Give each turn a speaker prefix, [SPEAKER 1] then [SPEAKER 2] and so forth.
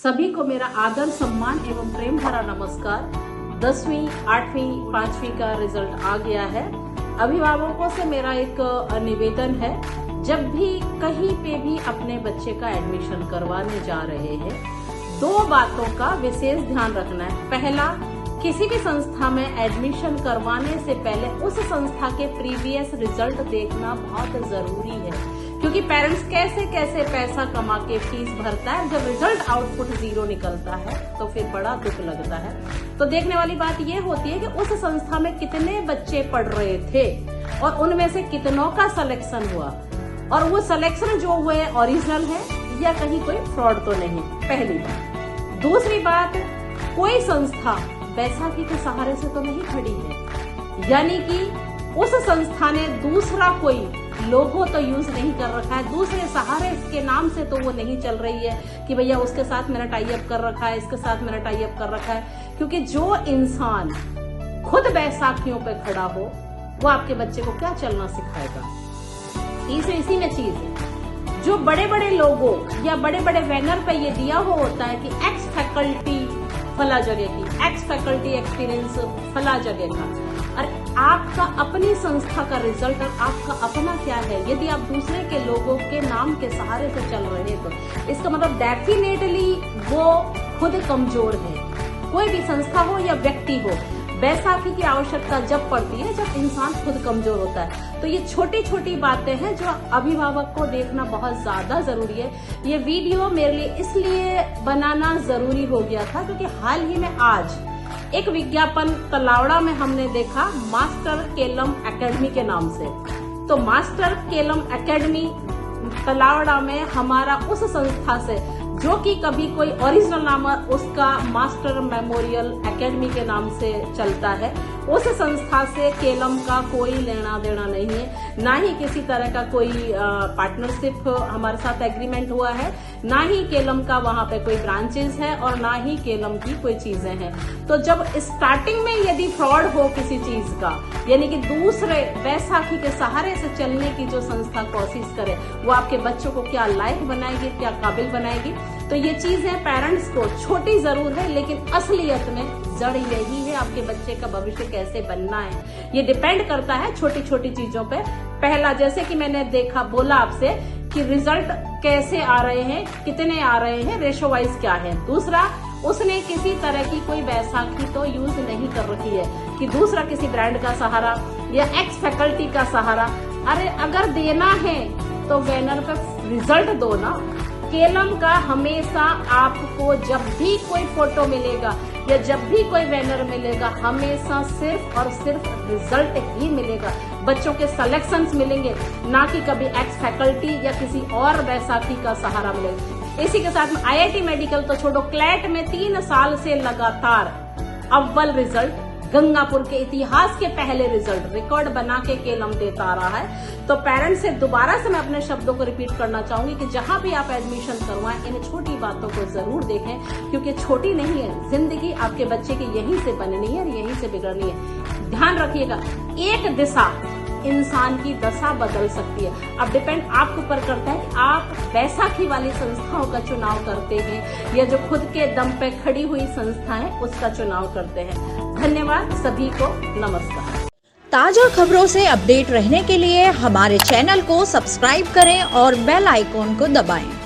[SPEAKER 1] सभी को मेरा आदर, सम्मान एवं प्रेम भरा नमस्कार। 10वीं, 8वीं, 5वीं का रिजल्ट आ गया है। अभिभावकों से मेरा एक निवेदन है, जब भी कहीं पे भी अपने बच्चे का एडमिशन करवाने जा रहे हैं, 2 बातों का विशेष ध्यान रखना है। पहला, किसी भी संस्था में एडमिशन करवाने से पहले उस संस्था के प्रीवियस रिजल्ट देखना बहुत जरूरी है, क्योंकि पेरेंट्स कैसे कैसे पैसा कमा के फीस भरता है, जब रिजल्ट आउटपुट 0 निकलता है तो फिर बड़ा दुख लगता है। तो देखने वाली बात ये होती है कि उस संस्था में कितने बच्चे पढ़ रहे थे और उनमें से कितनों का सिलेक्शन हुआ, और वो सिलेक्शन जो हुए ओरिजिनल है या कहीं कोई फ्रॉड तो नहीं, पहली बात। दूसरी बात, कोई संस्था बैसाखी के सहारे से तो नहीं खड़ी है, यानी कि उस संस्था ने दूसरा कोई लोगो तो यूज नहीं कर रखा है, दूसरे सहारे के नाम से तो वो नहीं चल रही है कि भैया उसके साथ मेरा टाई अप कर रखा है, इसके साथ मेरा टाई अप कर रखा है। क्योंकि जो इंसान खुद बैसाखियों पे खड़ा हो वो आपके बच्चे को क्या चलना सिखाएगा। तीसरी इसी में चीज है, जो बड़े बड़े लोगों या बड़े बड़े बैनर पे ये दिया हुआ होता है कि एक्स फैकल्टी फला जगह की, एक्स फैकल्टी एक्सपीरियंस फला जगह का, और आपका अपनी संस्था का रिजल्ट और आपका अपना क्या है। यदि आप दूसरे के लोगों के नाम के सहारे से चल रहे हैं तो इसका मतलब डेफिनेटली वो खुद कमजोर है। कोई भी संस्था हो या व्यक्ति हो, बैसाखी की आवश्यकता जब पड़ती है जब इंसान खुद कमजोर होता है। तो ये छोटी छोटी बातें हैं जो अभिभावक को देखना बहुत ज्यादा जरूरी है। ये वीडियो मेरे लिए इसलिए बनाना जरूरी हो गया था क्योंकि हाल ही में आज एक विज्ञापन तलावड़ा में हमने देखा मास्टर केलम एकेडमी के नाम से। तो मास्टर केलम एकेडमी तलावड़ा में हमारा उस संस्था से, जो कि कभी कोई ओरिजिनल नाम उसका मास्टर मेमोरियल एकेडमी के नाम से चलता है, उस संस्था से केलम का कोई लेना देना नहीं है, ना ही किसी तरह का कोई पार्टनरशिप हमारे साथ एग्रीमेंट हुआ है, ना ही केलम का वहां पे कोई ब्रांचेस है और ना ही केलम की कोई चीजें हैं। तो जब स्टार्टिंग में यदि फ्रॉड हो किसी चीज का, यानी कि दूसरे बैसाखी के सहारे से चलने की जो संस्था कोशिश करे, वो आपके बच्चों को क्या लायक बनाएगी, क्या काबिल बनाएगी। तो ये चीजें पेरेंट्स को छोटी जरूर है, लेकिन असलियत में जड़ यही है, आपके बच्चे का भविष्य कैसे बनना है। ये डिपेंड करता है छोटी छोटी चीजों पे। पहला, जैसे कि मैंने देखा बोला आपसे कि रिजल्ट कैसे आ रहे हैं, कितने आ रहे हैं, रेशो वाइज क्या है। दूसरा, उसने किसी तरह की कोई बैसाखी तो यूज नहीं कर रखी है कि दूसरा किसी ब्रांड का सहारा या एक्स फैकल्टी का सहारा। अरे अगर देना है तो बैनर पे रिजल्ट दो ना। केलम का हमेशा आपको जब भी कोई फोटो मिलेगा या जब भी कोई बैनर मिलेगा, हमेशा सिर्फ और सिर्फ रिजल्ट ही मिलेगा। बच्चों के सिलेक्शंस मिलेंगे, ना कि कभी एक्स फैकल्टी या किसी और बैसाखी का सहारा मिलेगा। इसी के साथ में IIT मेडिकल तो छोड़ो, क्लैट में 3 साल से लगातार अव्वल रिजल्ट, गंगापुर के इतिहास के पहले रिजल्ट रिकॉर्ड बना के केलम देता आ रहा है। तो पेरेंट्स से दोबारा से मैं अपने शब्दों को रिपीट करना चाहूंगी कि जहां भी आप एडमिशन करवाएं, इन छोटी बातों को जरूर देखें, क्योंकि छोटी नहीं है जिंदगी, आपके बच्चे की यहीं से बननी है और यहीं से बिगड़नी है। ध्यान रखिएगा, एक दिशा इंसान की दशा बदल सकती है। अब डिपेंड आपके ऊपर करता है कि आप बैसाखी वाली संस्थाओं का चुनाव करते हैं या जो खुद के दम पे खड़ी हुई संस्था है उसका चुनाव करते हैं। धन्यवाद, सभी को नमस्कार।
[SPEAKER 2] ताजा खबरों से अपडेट रहने के लिए हमारे चैनल को सब्सक्राइब करें और बेल आइकॉन को दबाएं।